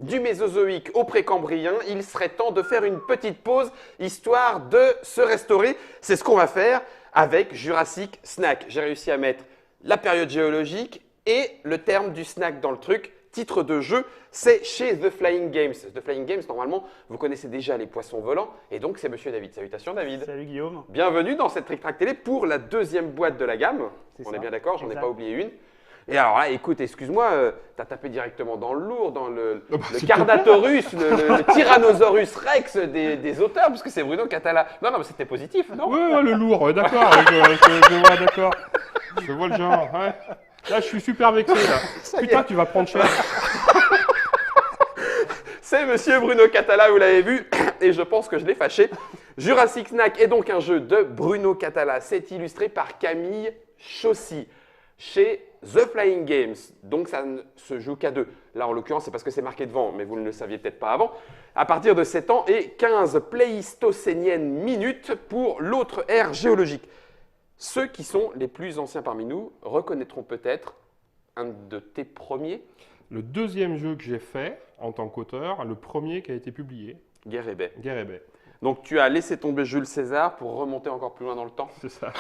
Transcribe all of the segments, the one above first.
du Mésozoïque au Précambrien, il serait temps de faire une petite pause histoire de se restaurer. C'est ce qu'on va faire avec Jurassic Snack. J'ai réussi à mettre la période géologique et le terme du snack dans le truc. Titre de jeu, c'est chez The Flying Games. The Flying Games, normalement, vous connaissez déjà les poissons volants. Et donc, c'est Monsieur David. Salutations, David. Salut Guillaume. Bienvenue dans cette Trick Track Télé pour la deuxième boîte de la gamme. On est bien d'accord, j'en ai pas oublié une. Et alors là, écoute, excuse-moi, tu as tapé directement dans le lourd, dans le Carnotaurus, le Tyrannosaurus Rex des auteurs, parce que c'est Bruno Catala. Non, mais c'était positif, non? Ouais, le lourd, d'accord. Je vois, d'accord. Je vois le genre, ouais. Là, je suis super vexé, là. Putain, tu vas prendre cher. C'est Monsieur Bruno Catala, vous l'avez vu, et je pense que je l'ai fâché. Jurassic Snack est donc un jeu de Bruno Catala. C'est illustré par Camille Chaussy chez The Flying Games. Donc, ça ne se joue qu'à 2. Là, en l'occurrence, c'est parce que c'est marqué devant, mais vous ne le saviez peut-être pas avant. À partir de 7 ans et 15 pléistocéniennes minutes pour l'autre ère géologique. Ceux qui sont les plus anciens parmi nous reconnaîtront peut-être un de tes premiers. Le deuxième jeu que j'ai fait en tant qu'auteur, le premier qui a été publié. Guerre et Baie. Guerre et Baie. Donc tu as laissé tomber Jules César pour remonter encore plus loin dans le temps. C'est ça.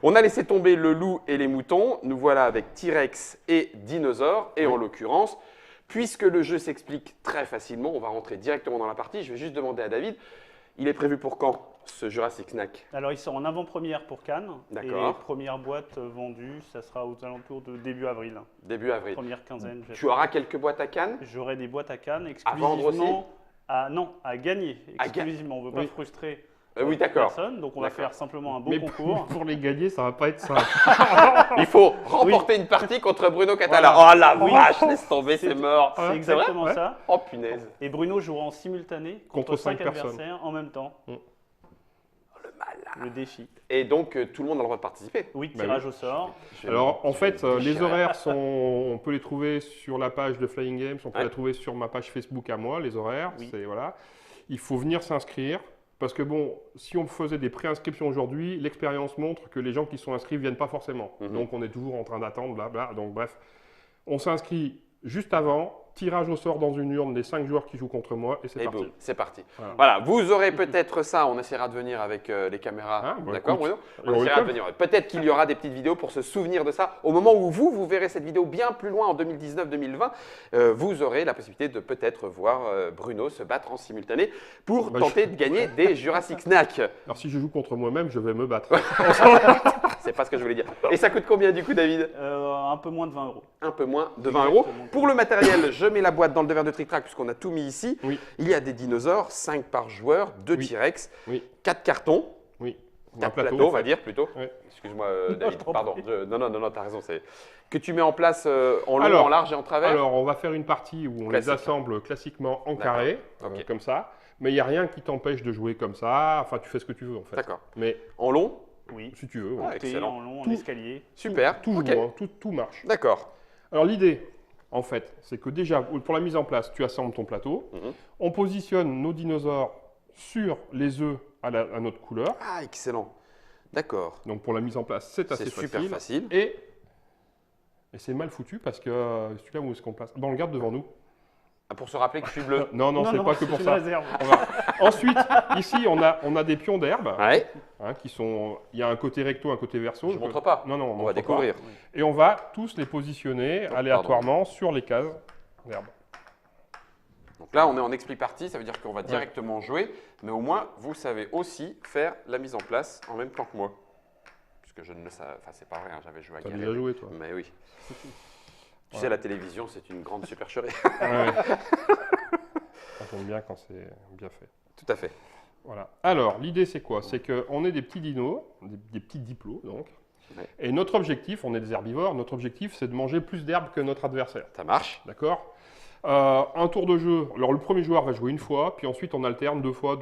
On a laissé tomber le loup et les moutons. Nous voilà avec T-Rex et dinosaures. Et en l'occurrence, puisque le jeu s'explique très facilement, on va rentrer directement dans la partie. Je vais juste demander à David, il est prévu pour quand ce Jurassic Snack? Alors, ils sont en avant-première pour Cannes. D'accord. Et première boîte vendue, ça sera aux alentours de début avril. Début avril. Première quinzaine. Tu auras quelques boîtes à Cannes? J'aurai des boîtes à Cannes À vendre aussi? exclusivement. Non, à gagner exclusivement. On ne veut pas frustrer oui, d'accord. personne, donc on va faire simplement un beau Mais concours. pour les gagner, ça va pas être simple. Il faut remporter une partie contre Bruno Catala. Voilà. Oh la vache, laisse tomber, c'est mort. C'est exactement ça. Oh punaise. Et Bruno jouera en simultané contre 5 personnes. adversaires en même temps. Le malade. Le défi. Et donc, tout le monde a le droit de participer. Oui, tirage au sort. Alors, en fait, les horaires on peut les trouver sur la page de Flying Games, on peut les trouver sur ma page Facebook à moi, les horaires. Oui. Voilà. Il faut venir s'inscrire. Parce que bon, si on faisait des préinscriptions aujourd'hui, l'expérience montre que les gens qui sont inscrits ne viennent pas forcément. Donc on est toujours en train d'attendre, blabla. Donc bref, on s'inscrit juste avant, tirage au sort dans une urne des 5 joueurs qui jouent contre moi et c'est parti. Boum, c'est parti. Voilà. Vous aurez peut-être ça, on essaiera de venir avec les caméras. D'accord, Bruno? On essaiera de venir. Peut-être qu'il y aura des petites vidéos pour se souvenir de ça. Au moment où vous verrez cette vidéo bien plus loin en 2019-2020, vous aurez la possibilité de peut-être voir Bruno se battre en simultané pour tenter de gagner des Jurassic Snack. Alors si je joue contre moi-même, je vais me battre. C'est pas ce que je voulais dire. Et ça coûte combien du coup, David? Un peu moins de 20 €. Un peu moins de 20 €. Pour le matériel, je mets la boîte dans le devers de Trick Track puisqu'on a tout mis ici. Oui. Il y a des dinosaures, 5 par joueur, 2 T-Rex, 4 cartons, Oui. 4 plateaux, on va dire plutôt. Oui. Excuse-moi, David, pardon. Non, t'as raison. Que tu mets en place en long, en large et en travers. Alors, on va faire une partie où on les assemble classiquement en carré, comme ça. Mais il n'y a rien qui t'empêche de jouer comme ça. Enfin, tu fais ce que tu veux en fait. D'accord. Mais en long? Oui. Si tu veux. Excellent. En long, en escalier. Super. Tout joue, hein, tout marche. D'accord. Alors l'idée, en fait, c'est que déjà, pour la mise en place, tu assembles ton plateau. On positionne nos dinosaures sur les œufs à notre couleur. Ah, excellent. D'accord. Donc pour la mise en place, c'est assez facile. C'est super facile. Et c'est mal foutu parce que, celui-là, où est-ce qu'on place? On le garde devant nous. Ah, pour se rappeler que je suis bleu. Non, c'est pas que pour ça. Réserve. Ensuite, ici, on a des pions d'herbe. Ouais. Qui sont, il y a un côté recto, un côté verso. Je ne montre pas. Non, on va découvrir. Et on va tous les positionner aléatoirement sur les cases d'herbe. Donc là, on est en expli partie, ça veut dire qu'on va directement jouer, mais au moins, vous savez aussi faire la mise en place en même temps que moi. Puisque je ne le savais, enfin, c'est pas vrai, hein, j'avais joué à T'as Guerre. déjà joué, toi? Mais oui. Tu sais, la télévision, c'est une grande supercherie. Ouais. J'aime bien quand c'est bien fait. Tout à fait. Voilà. Alors, l'idée, c'est quoi? C'est qu'on est des petits dinos, des petits diplos, donc. Ouais. Et notre objectif, on est des herbivores, notre objectif, c'est de manger plus d'herbe que notre adversaire. Ça marche. D'accord? Un tour de jeu, alors le premier joueur va jouer une fois, puis ensuite on alterne 2 fois.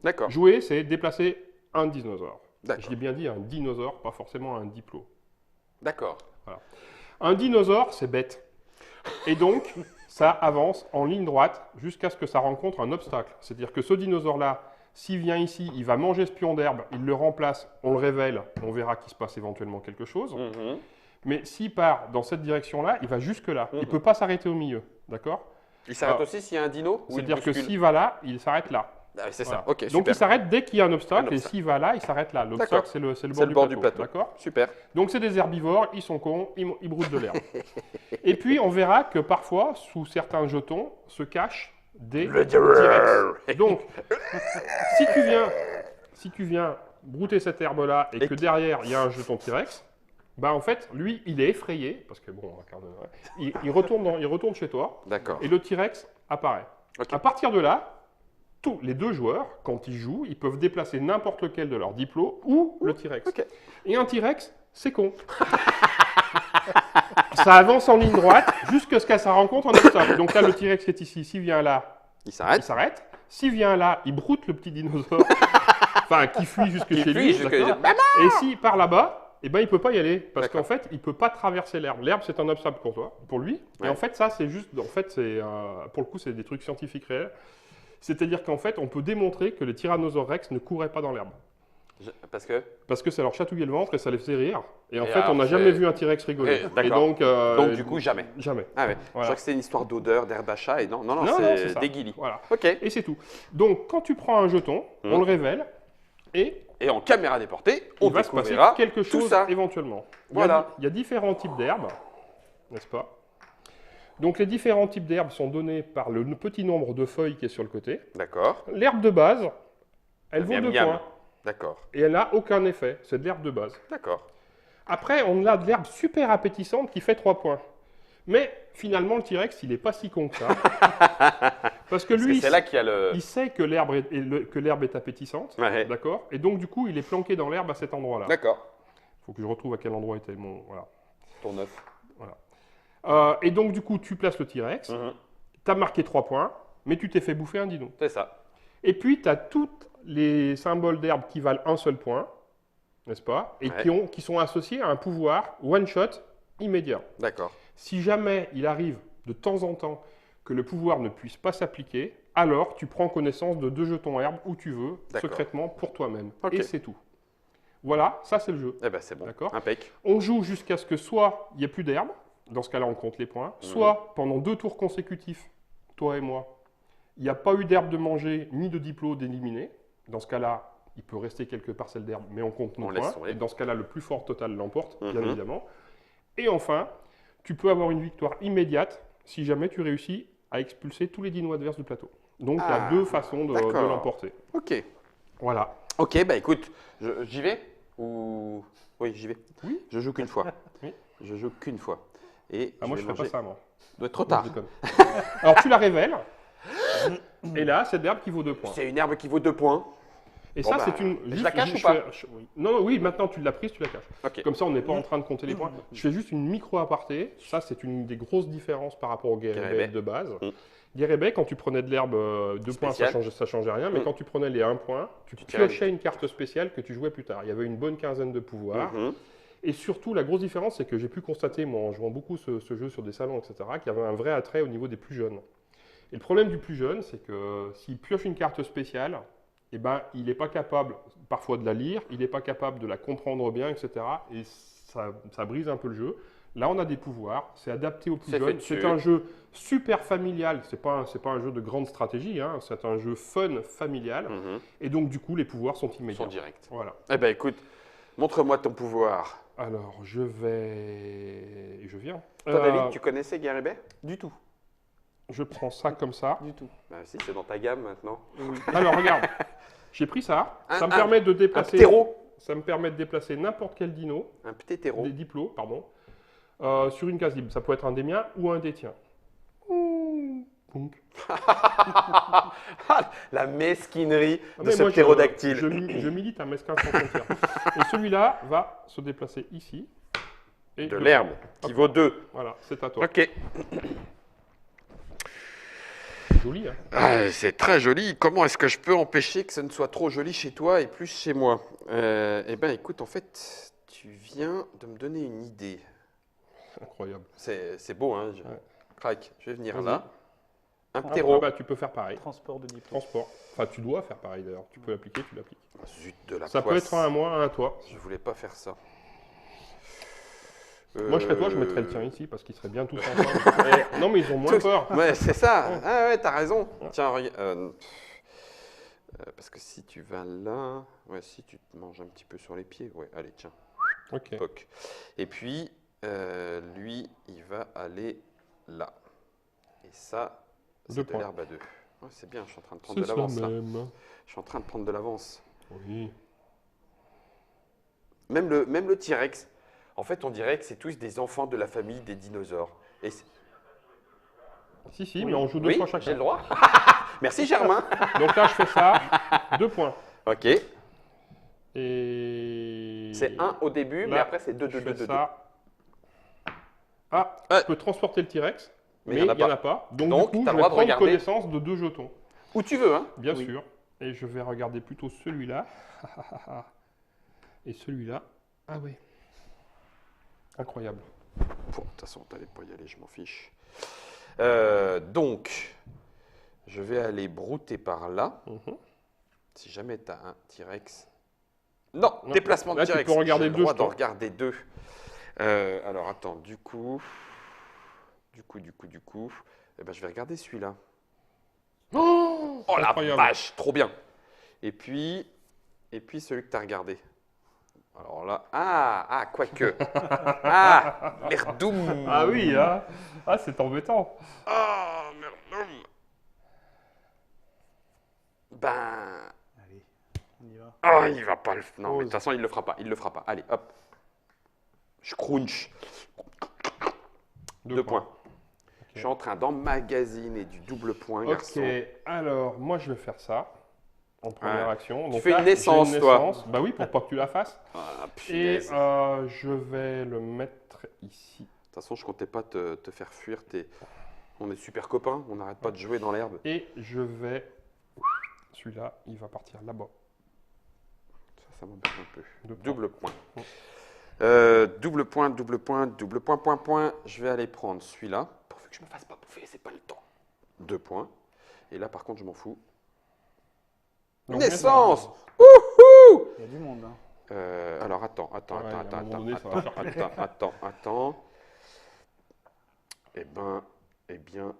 D'accord. Jouer, c'est déplacer un dinosaure. D'accord. Je l'ai bien dit, un dinosaure, pas forcément un diplo. D'accord. Voilà. Un dinosaure, c'est bête. Et donc, ça avance en ligne droite jusqu'à ce que ça rencontre un obstacle. C'est-à-dire que ce dinosaure-là, s'il vient ici, il va manger ce pion d'herbe, il le remplace, on le révèle, on verra qu'il se passe éventuellement quelque chose. Mais s'il part dans cette direction-là, il va jusque-là. Il ne Mhm. peut pas s'arrêter au milieu. D'accord? Il s'arrête Ah. aussi s'il y a un dino ou il C'est-à-dire que bouscule? s'il va là, il s'arrête là. Ah, c'est Voilà. ça, ok, Donc super. il s'arrête dès qu'il y a un obstacle, Un et obstacle. s'il va là, il s'arrête là. D'accord. L'obstacle, c'est le C'est bord, le bord du plateau. D'accord? Super. Donc c'est des herbivores, ils sont cons, ils broutent de l'herbe. Et puis on verra que parfois, sous certains jetons, se cachent des Le T-Rex. Donc, si tu viens brouter cette herbe-là et Et que qui- derrière il y a un jeton T-Rex, bah en fait, lui, il est effrayé, parce que bon, il retourne chez toi, D'accord. et le T-Rex apparaît. Ok. À partir de là, tous les deux joueurs, quand ils jouent, ils peuvent déplacer n'importe lequel de leurs diplos ou le T-Rex. Ok. Et un T-Rex, c'est con. Ça avance en ligne droite jusqu'à ce qu'à sa rencontre un obstacle. Donc là, le T-Rex qui est ici, s'il vient là, Il il s'arrête. s'arrête. S'il vient là, il broute le petit dinosaure, enfin qui fuit jusque Il chez fuit lui. jusque- d'accord. Maman Et s'il part là-bas, eh ben, il ne peut pas y aller parce D'accord. qu'en fait, il ne peut pas traverser l'herbe. L'herbe, c'est un obstacle pour toi, pour lui. Ouais. Et en fait, ça, c'est juste, en fait, c'est, pour le coup, c'est des trucs scientifiques réels. C'est-à-dire qu'en fait, on peut démontrer que les tyrannosaures rex ne couraient pas dans l'herbe. Parce que. Parce que ça leur chatouillait le ventre et ça les faisait rire. Et en Et fait, alors, on n'a c'est- jamais vu un T-Rex rigoler. Eh, d'accord. Et Donc, du coup, jamais. Jamais. Ah ouais. Je Voilà. crois que c'était une histoire d'odeur, d'herbe à chat et non, Non, c'est c'est ça. des guilis. Voilà. Ok. Et c'est tout. Donc, quand tu prends un jeton, on le révèle et Et en caméra déportée, on il va se passer découvrira quelque tout chose ça. éventuellement. Voilà. Il y a différents types d'herbes, n'est-ce pas? Donc, les différents types d'herbes sont donnés par le petit nombre de feuilles qui est sur le côté. D'accord. L'herbe de base, elle vaut Miam, 2 miam. points D'accord. et elle n'a aucun effet. C'est de l'herbe de base. D'accord. Après, on a de l'herbe super appétissante qui fait 3 points. Mais finalement, le T-Rex, il n'est pas si con que ça. Parce que Parce lui, que c'est là qu'il y a le. il sait que l'herbe est appétissante. Ouais. D'accord? Et donc, du coup, il est planqué dans l'herbe à cet endroit-là. D'accord. Il faut que je retrouve à quel endroit était mon. Voilà. Ton œuf. Et donc, du coup, tu places le T-Rex. Tu as marqué 3 points, mais tu t'es fait bouffer un dino. C'est ça. Et puis, tu as tous les symboles d'herbe qui valent un seul point, n'est-ce pas? Et Ouais. qui sont associés à un pouvoir one-shot immédiat. D'accord. Si jamais il arrive de temps en temps que le pouvoir ne puisse pas s'appliquer, alors tu prends connaissance de 2 jetons herbes où tu veux, D'accord. secrètement pour toi-même. Ok. Et c'est tout. Voilà, ça c'est le jeu. Eh ben c'est bon. D'accord. Impec. On joue jusqu'à ce que soit il n'y ait plus d'herbe, dans ce cas-là on compte les points, soit pendant 2 tours consécutifs, toi et moi, il n'y a pas eu d'herbe de manger ni de diplo d'éliminer. Dans ce cas-là, il peut rester quelques parcelles d'herbe, mais on compte nos On laisse points. tomber. Et dans ce cas-là, le plus fort total l'emporte, bien Mhm. évidemment. Et enfin, tu peux avoir une victoire immédiate si jamais tu réussis à expulser tous les dinos adverses du plateau. Donc il y a Ah, 2 façons de d'accord. l'emporter. Ok. Voilà. Ok, bah écoute, j'y vais ou. Oui, j'y vais. Oui. Je joue qu'une fois. Oui. Je joue qu'une fois. Et Ah, moi je vais ferais pas manger. ça, moi. Doit être trop Non, tard. je déconne. Alors tu la révèles. Et là, c'est l'herbe qui vaut 2 points. C'est une herbe qui vaut 2 points. Et Bon, ça, bah, c'est une. je la cache ou pas oui. Non, oui, maintenant tu l'as prise, tu la caches. Ok. Comme ça, on n'est pas en train de compter les points. Je fais juste une micro-aparté. Ça, c'est une des grosses différences par rapport au Guérébec. Guérébec de base. Mm. Guérébec, quand tu prenais de l'herbe 2 points, ça Spécial. changeait rien. Mais Mm. quand tu prenais les 1 point, tu tirais piochais une carte spéciale que tu jouais plus tard. Il y avait une bonne quinzaine de pouvoirs. Mhm. Et surtout, la grosse différence, c'est que j'ai pu constater, moi, en jouant beaucoup ce jeu sur des salons, etc., qu'il y avait un vrai attrait au niveau des plus jeunes. Et le problème du plus jeune, c'est que s'il pioche une carte spéciale, eh ben, il n'est pas capable parfois de la lire, il n'est pas capable de la comprendre bien, etc. Et ça brise un peu le jeu. Là, on a des pouvoirs, c'est adapté aux plus C'est fait jeunes. dessus. C'est un jeu super familial, c'est pas un jeu de grande stratégie, hein, c'est un jeu fun familial. Mhm. Et donc, du coup, les pouvoirs sont Ils immédiats. sont directs. Voilà. Eh ben écoute, montre-moi ton pouvoir. Alors, je viens. Toi, David, tu connaissais Garibay? Du tout. Je prends ça comme ça. Du tout. Bah si, c'est dans ta gamme maintenant. Alors, regarde. J'ai pris ça. Ça me Un- permet de Un déplacer. ptéro. Ça me permet de déplacer n'importe quel dino, Un ptéro. des diplos, pardon, sur une case libre. Ça peut être un des miens ou un des tiens. Pounk. La mesquinerie Ah, de mais ce moi, ptérodactyle. je milite un mesquin sans frontières. Et celui-là va se déplacer ici. Et De le- l'herbe, qui vaut 2. Voilà, c'est à toi. Ok. C'est joli, hein. Ah, c'est très joli. Comment est-ce que je peux empêcher que ce ne soit trop joli chez toi et plus chez moi? Eh bien, écoute, en fait, tu viens de me donner une idée. Incroyable. C'est beau, hein? Ouais. Crac, je vais venir Vas-y. là. Un Ah, ptéro. bah, tu peux faire pareil. Transport de diplôme. Transport. Enfin, tu dois faire pareil d'ailleurs. Tu peux l'appliquer, tu l'appliques. Zut de la Ça peut poisse. être un à moi, un à toi. Je voulais pas faire ça. Moi, je serais toi, je mettrais le tien ici parce qu'ils seraient bien tous ensemble. Non, mais ils ont moins Tous. peur. Ouais, c'est ça. Ah ouais, t'as raison. Tiens, regarde. Parce que si tu vas là, ouais, si tu te manges un petit peu sur les pieds, ouais, allez, tiens, Ok. poc. Et puis, lui, il va aller là. Et ça, Deux c'est de points. l'herbe à deux. Ouais, c'est bien, je suis en train de prendre C'est de ça l'avance là. même. Je suis en train de prendre de l'avance. Oui. Même le T-Rex, en fait, on dirait que c'est tous des enfants de la famille des dinosaures. Et Si, mais on joue deux oui, fois j'ai chacun. le droit. Merci Germain. Donc là, je fais ça. 2 points. Ok, Et. c'est 1 au début, mais Là, après c'est 2, je 2, 2, fais 2, 2. ça. Ah, je peux transporter le T-Rex, Mais mais il y en a il n'y en pas. a pas. Donc, Donc, du coup, t'as je le vais droit de prendre regarder. connaissance de 2 jetons. Où tu veux, hein. Bien Oui. sûr. Et je vais regarder plutôt celui-là. Et celui-là. Ah oui. Incroyable. Bon, de toute façon, t'allais pas y aller, je m'en fiche. Donc, je vais aller brouter par là. Mhm. Si jamais t'as un T-Rex. Non, Non. déplacement de Là, tu T-Rex. peux regarder J'ai le deux droit d'en jetons. regarder 2. Alors, attends, du coup, eh ben, je vais regarder celui-là. Oh la Incroyable. vache, trop bien. Et puis celui que tu as regardé. Alors là, quoique. Ah, merdoum. Ah oui, hein. Ah, c'est embêtant. Ah, merdoum. Ben, Allez, on y va. ah, il va pas le. Non, mais de Ose. toute façon, il le fera pas. Il le fera pas. Allez, hop. Je crunch. 2 points. Je suis en train d'emmagasiner du double point, Ok, garçon. alors moi je vais faire ça en première Ouais. action. Tu Donc fais là, une naissance, j'ai toi. naissance. Bah oui, pour pas que tu la fasses. Ah, Et punaise. De je vais le mettre ici. toute façon, je comptais pas te faire fuir. On est super copains, on n'arrête pas de jouer dans l'herbe. Et je vais. Celui-là, il va partir là-bas. Ça m'embête un peu. Deux points. Double point. Ouais. Double point, double point, double point, point, point. Je vais aller prendre celui-là. Pourvu que je me fasse pas bouffer, c'est pas le temps. 2 points. Et là, par contre, je m'en fous. Donc, Naissance. Wouhou. Il y a du monde. Hein. Alors, attends. Ouais, à un moment donné, ça va faire Attends. Eh bien.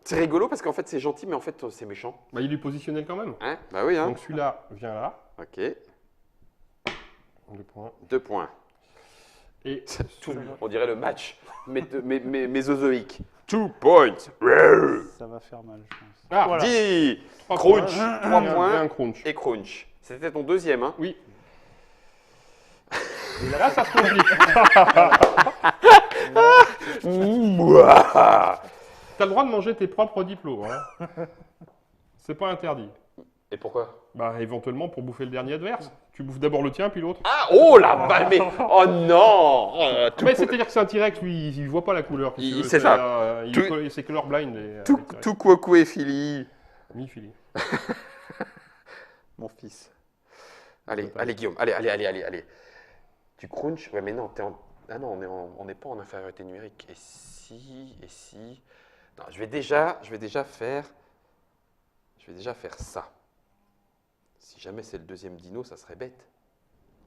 C'est rigolo parce qu'en fait, c'est gentil, mais en fait, c'est méchant. Bah, il est positionnel quand même. Hein? Bah oui, hein. Donc celui-là vient là. Ok. 2 points. 2 points. Et Tout, celui-là. on dirait le match mésozoïque. 2 points. Rrr. Ça va faire mal, je pense. Ah, Voilà. 10. trois Crunch. points. 3 Et points. un crunch. Et crunch. C'était ton deuxième, hein? Oui. Et là, ça se complique. Mouah. T'as le droit de manger tes propres diplômes. Hein. C'est pas interdit. Et pourquoi? Bah, éventuellement pour bouffer le dernier adverse. Tu bouffes d'abord le tien, puis l'autre. Ah, oh la balle, mais oh non! Tout, Mais c'est-à-dire que c'est un T-Rex, lui, il voit pas la couleur. qu'est-ce que tu veux, c'est ça. C'est colorblind. Les T-Rex. tout Kwaku et Philly. Mi-fili. Mon fils. Allez Guillaume, allez. Tu crunch? Ouais, mais non, ah non, on n'est pas en infériorité numérique. Et si... Non, je vais déjà faire ça. Si jamais c'est le deuxième dino, ça serait bête.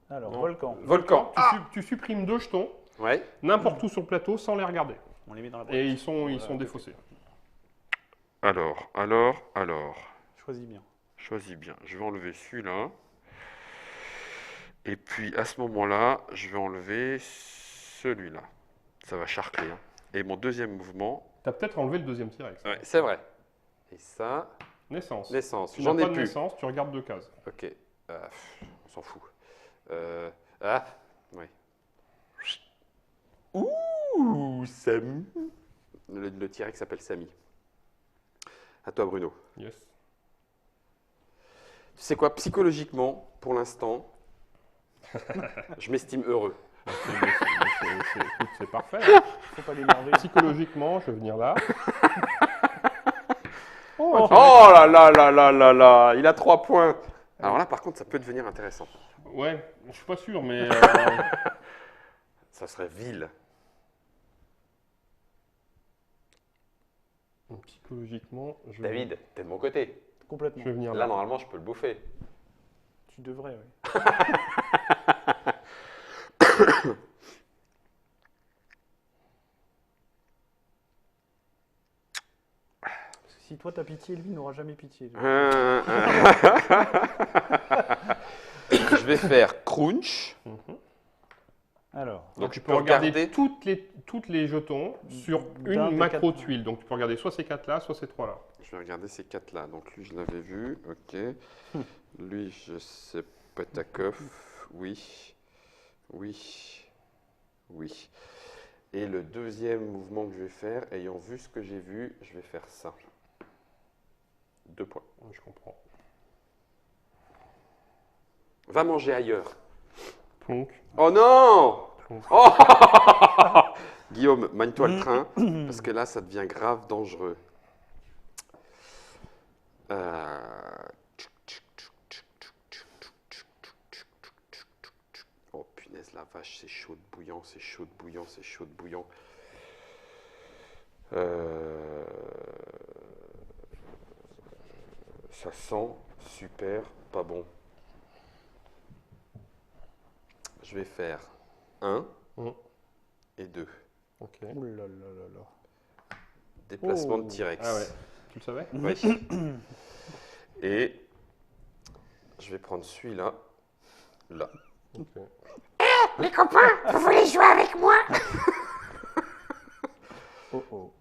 Alors, Non. volcan. Volcan. Tu supprimes 2 jetons, Ouais. n'importe où sur le plateau, sans les regarder. On les met dans la boîte. Et ils sont Voilà. défaussés. Alors. Choisis bien. Choisis bien. Je vais enlever celui-là. Et puis, à ce moment-là, je vais enlever celui-là. Ça va charcler. Hein. Et mon deuxième mouvement... T'as peut-être enlevé le deuxième T-Rex. Ouais, c'est vrai. Et ça... Naissance. Naissance. Tu J'en n'as ai pas de plus. naissance, tu regardes 2 cases. Ok. On s'en fout. Ouais. Ouh, Samy. Le T-Rex s'appelle Samy. À toi, Bruno. Yes. Tu sais quoi, psychologiquement, pour l'instant, je m'estime heureux. Écoute, c'est parfait. Faut pas l'énerver. Psychologiquement, je vais venir là. Oh là, il a 3 points. Alors là, par contre, ça peut devenir intéressant. Ouais, je suis pas sûr, mais Ça serait vil. psychologiquement, je David, t'es de mon côté. Complètement. vais venir Là, là. normalement, je peux le bouffer. Tu devrais, oui. Parce que si toi t'as pitié, lui n'aura jamais pitié. Je vais faire crunch. Alors, Donc tu peux regarder toutes les jetons sur d'un une des macro quatre. tuile. Donc tu peux regarder soit ces 4-là, soit ces 3-là. Je vais regarder ces 4-là. Donc lui, je l'avais vu. Ok. Lui, je sais Petakov. Oui. Oui. Oui. Et le deuxième mouvement que je vais faire, ayant vu ce que j'ai vu, je vais faire ça. 2 points. Je comprends. Va manger ailleurs. Plonk. Oh non! Plonk. Oh Guillaume, manie-toi le train, parce que là, ça devient grave dangereux. Oh punaise, la vache, c'est chaud de bouillant, c'est chaud de bouillant, c'est chaud de bouillant. Ça sent super pas bon. Je vais faire 1 et 2. Ok. ouh là là là là. Déplacement Oh. de T-Rex. Ah ouais. Tu le savais? Oui. Et je vais prendre celui-là. Là. Ok. Les copains, vous voulez jouer avec moi? Oh oh.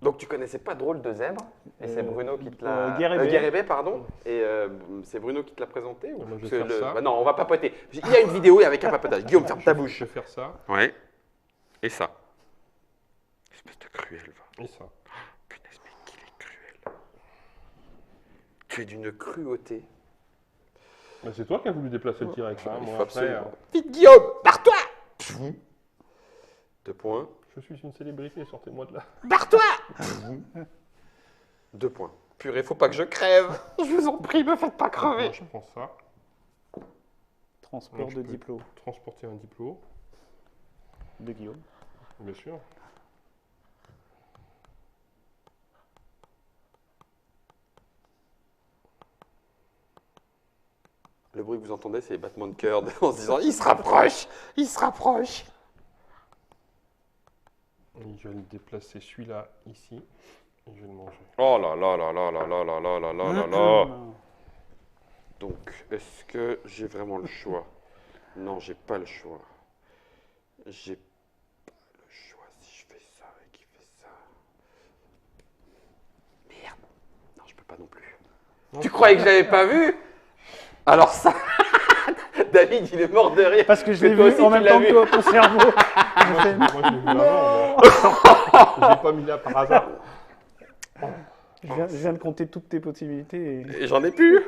Donc tu connaissais pas Drôle de zèbre et c'est Bruno qui te l'a... Guérébé. Guérébé, pardon. Et c'est Bruno qui te l'a présenté ou... Moi, je Parce vais que faire ça. Bah non, on va papoter. Il y a une vidéo avec un papotage. Guillaume, ferme ta Je bouche. vais faire ça Ouais. Et ça. Espèce de cruel, va. et ça. Punaise, mais qu'il est cruel. Tu es d'une cruauté. Mais c'est toi qui as voulu déplacer le T-Rex. Hein. Il Moi, faut après, absolument. Vite, Guillaume, barre-toi! 2 points. je suis une célébrité, sortez-moi de là. Barre-toi! 2 points. Purée, faut pas que je crève. Je vous en prie, me faites pas crever. Moi, je prends ça. Transport Donc, je de peux diplôme Transporter un diplôme, de Guillaume. bien sûr. Le bruit que vous entendez, c'est les battements de cœur en se disant il se rapproche, il se rapproche. Et je vais le déplacer celui-là ici. Et je vais le manger. Oh là là là là là là là là là là là là. Donc, est-ce que j'ai vraiment le choix? Non, j'ai pas le choix. J'ai pas le choix si je fais ça et qu'il fait ça. Merde. Non, je peux pas non plus. Tu croyais que je l'avais pas vu? Alors ça, David, il est mort de rire. Parce que je l'ai Mais toi vu aussi, en tu même l'as temps vu. que toi, ton cerveau. Moi, je l'ai vu avant. Je l'ai pas mis là par hasard. Je viens de compter toutes tes possibilités et Et j'en ai plus.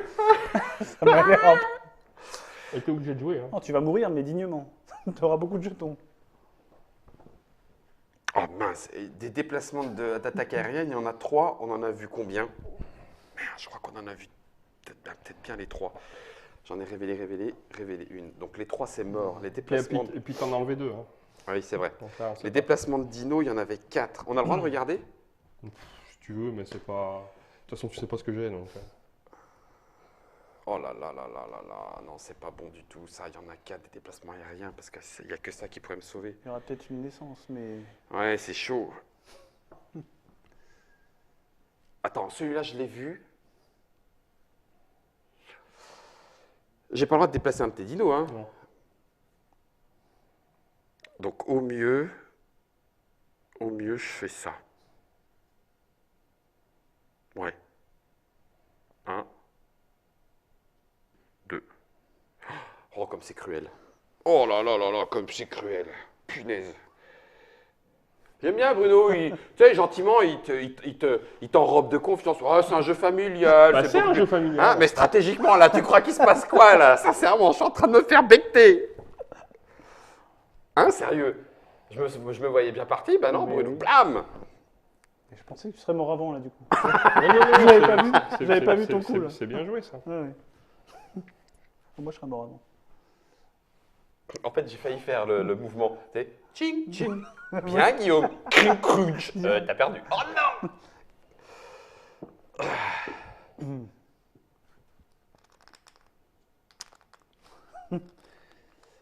ça m'a l'air un peu- Et t'es obligé de jouer. Hein. Non, tu vas mourir, mais dignement. Tu auras beaucoup de jetons. Oh mince, et des déplacements d'attaque aérienne, il y en a 3. On en a vu combien? Merde, je crois qu'on en a vu peut-être bien les 3. J'en ai révélé une. Donc les 3, c'est mort. Les déplacements... Et puis t'en as enlevé 2. Hein. Ah oui, c'est vrai. Donc là, on sait Les pas. déplacements de Dino, il y en avait 4. On a le droit de regarder? Si tu veux, mais c'est pas. De toute façon, tu sais pas ce que j'ai, donc. Oh là là là là là là. Non, c'est pas bon du tout. Ça, il y en a 4 des déplacements aériens parce qu'il n'y a que ça qui pourrait me sauver. Il y aura peut-être une naissance, mais Ouais, c'est chaud. Attends, celui-là, je l'ai vu. J'ai pas le droit de déplacer un petit dino, hein. Non. Donc au mieux, je fais ça. Ouais. 1, 2. Oh, comme c'est cruel. Oh là là là là, comme c'est cruel. Punaise. J'aime bien Bruno, tu sais, gentiment, il t'enrobe de confiance. Oh, c'est un jeu familial. Bah, c'est un beaucoup jeu plus- familial. Hein, mais stratégiquement, là, tu crois qu'il se passe quoi, là? Sincèrement, je suis en train de me faire becter. Hein, sérieux? Je me voyais bien parti, bah non, Mais Bruno, oui. mais blam! je pensais que tu serais mort avant, là, du coup. Je l'avais pas vu. J'avais pas vu ton coup, là. C'est bien joué, ça. Ouais, ouais. Moi, je serais mort avant. En fait, j'ai failli faire le mouvement. Tu sais, ching, ching. Bien, Guillaume. Crunch, crunch. T'as perdu. Oh non!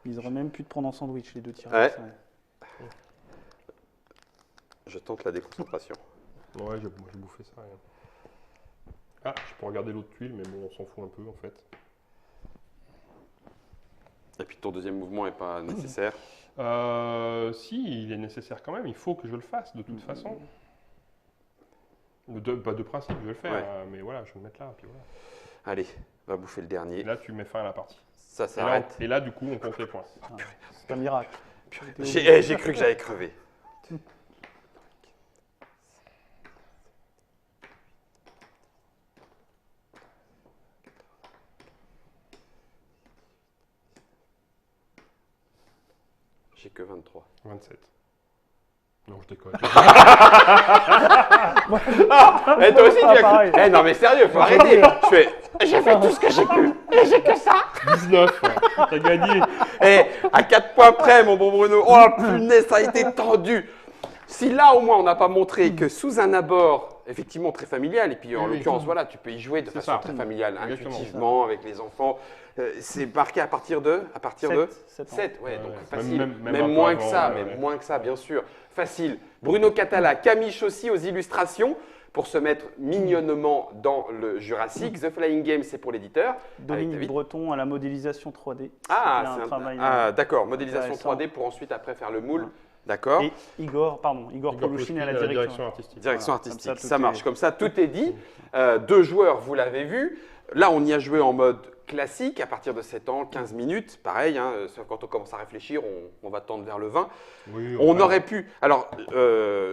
Ils auraient même pu te prendre en sandwich, les deux T-Rex. Ouais. Ouais. Je tente la déconcentration. Ouais, j'ai bouffé ça. Rien. Ah, je peux regarder l'autre tuile, mais bon, on s'en fout un peu en fait. Et puis ton deuxième mouvement n'est pas nécessaire. Si, il est nécessaire quand même. Il faut que je le fasse de toute façon. De principe, je vais le faire. Ouais. Mais voilà, je vais le mettre là. Puis voilà. Allez, va bouffer le dernier. Et là, tu mets fin à la partie. Ça Et là, s'arrête. et là, du coup, on compte les points. C'est un miracle. J'ai cru que j'allais crever. J'ai que 23. 27. Non, je déconne. Et toi aussi, tu as pareil. cru. Eh non, mais sérieux, faut arrêter. J'ai fait tout ce que j'ai pu. Et j'ai que ça. 19. T'as gagné. Eh, à 4 points près, mon bon Bruno. Oh, punaise, ça a été tendu. Si là, au moins, on n'a pas montré que sous un abord, effectivement, très familial, et puis en Oui, l'occurrence, voilà, tu peux y jouer de C'est façon ça. très familiale, Exactement. intuitivement, avec les enfants. C'est marqué à partir de 7 ans. 7, ouais, Ouais, donc ouais. facile. Même Même un peu moins que avant, ça, ouais, même ouais. moins que ça, bien sûr. Facile. Bruno Catala, Camille Chaussy aux illustrations pour se mettre mignonnement dans le Jurassic. The Flying Game, c'est pour l'éditeur. Avec Dominique David. Breton à la modélisation 3D. Ah, Il a c'est un travail, d'accord. Modélisation intéressant. 3D pour ensuite après faire le moule. Ouais. D'accord. Et Igor Polouchine à la direction. artistique. Direction Voilà, artistique, comme ça, ça tout marche. est- Comme ça, tout est dit. 2 joueurs, vous l'avez vu. Là, on y a joué en mode classique, à partir de 7 ans, 15 minutes. Pareil, hein, quand on commence à réfléchir, on va tendre vers le 20. Oui, On enfin, aurait pu… Alors,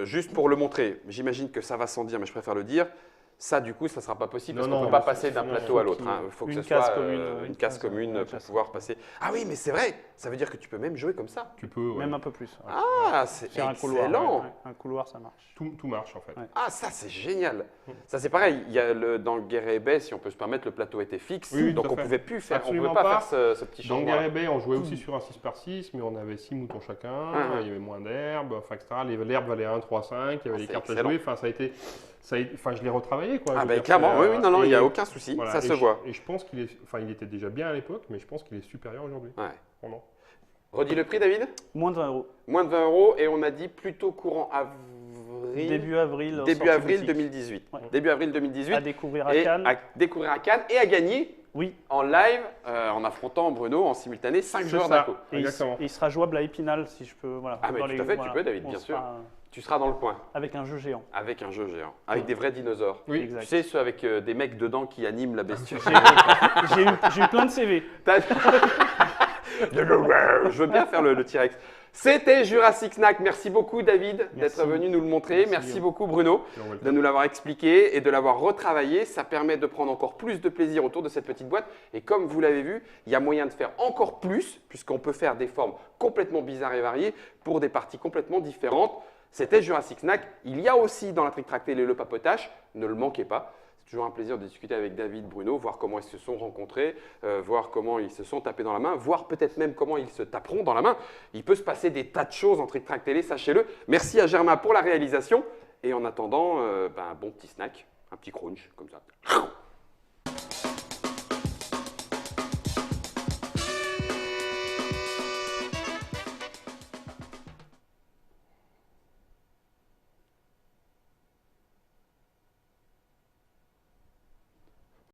juste pour le montrer, j'imagine que ça va sans dire, mais je préfère le dire. Ça, du coup, ça ne sera pas possible parce Non, qu'on ne non, peut pas non, passer d'un non, plateau à faut l'autre. qu'il- Il faut que une ce case soit commune, une une case case, commune ouais, pour classe. pouvoir passer. Ah oui, mais c'est vrai. Ça veut dire que tu peux même jouer comme ça. tu peux. Ouais. Même un peu plus. Ouais. Ah, c'est Faire un couloir. excellent. Ouais, un couloir, ça marche. Tout marche en fait. Ouais. Ah, ça, c'est génial. Ça, c'est pareil. Il y a dans Guerre Bay, si on peut se permettre, le plateau était fixe. Oui, oui, donc, tout à on fait. pouvait plus faire, on Absolument pouvait pas pas. faire ce petit Dans changement. Guerre Bay, on jouait aussi sur un 6x6, mais on avait 6 moutons chacun, ouais. il y avait moins d'herbe, enfin, etc. L'herbe valait 1, 3, 5, il y avait les c'est cartes excellent. à jouer. Enfin, enfin, je l'ai retravaillé. Quoi, Ah, je veux ben dire, clairement, c'est, oui, non, il n'y a et- aucun souci. voilà, ça et se voit. Et je pense il était déjà bien à l'époque, mais je pense qu'il est supérieur aujourd'hui. Ouais. Vraiment. Redis le prix, David? Moins de 20 €. Moins de 20 € et on a dit plutôt courant avril. Début avril. Début sortie avril boutique. 2018. Ouais. Début avril 2018. À découvrir à Et Cannes. à découvrir à Cannes et à gagner Oui. en live en affrontant Bruno en simultané 5 C'est joueurs ça. d'un coup. Et Exactement. il sera jouable à Épinal si je peux. Voilà, Ah, mais dans tout les- à fait, tu voilà, peux, David, on bien sûr. sera Tu seras dans le coin avec un jeu géant. avec un jeu géant, avec des vrais dinosaures. Oui. Exact. Tu sais, ceux avec des mecs dedans qui animent la bestiole. J'ai eu plein de CV. Je veux bien faire le T-Rex. C'était Jurassic Snack. Merci beaucoup, David, d'être Merci. venu nous le montrer. Merci, Merci Guillaume. beaucoup, Bruno, You're welcome. de nous l'avoir expliqué et de l'avoir retravaillé. Ça permet de prendre encore plus de plaisir autour de cette petite boîte. Et comme vous l'avez vu, il y a moyen de faire encore plus, puisqu'on peut faire des formes complètement bizarres et variées pour des parties complètement différentes. C'était Jurassic Snack. Il y a aussi dans la Trick Track Télé le papotage. Ne le manquez pas. C'est toujours un plaisir de discuter avec David, Bruno, voir comment ils se sont rencontrés, voir comment ils se sont tapés dans la main, voir peut-être même comment ils se taperont dans la main. Il peut se passer des tas de choses en Trick Track Télé, sachez-le. Merci à Germain pour la réalisation. Et en attendant, un bon petit snack, un petit crunch, comme ça.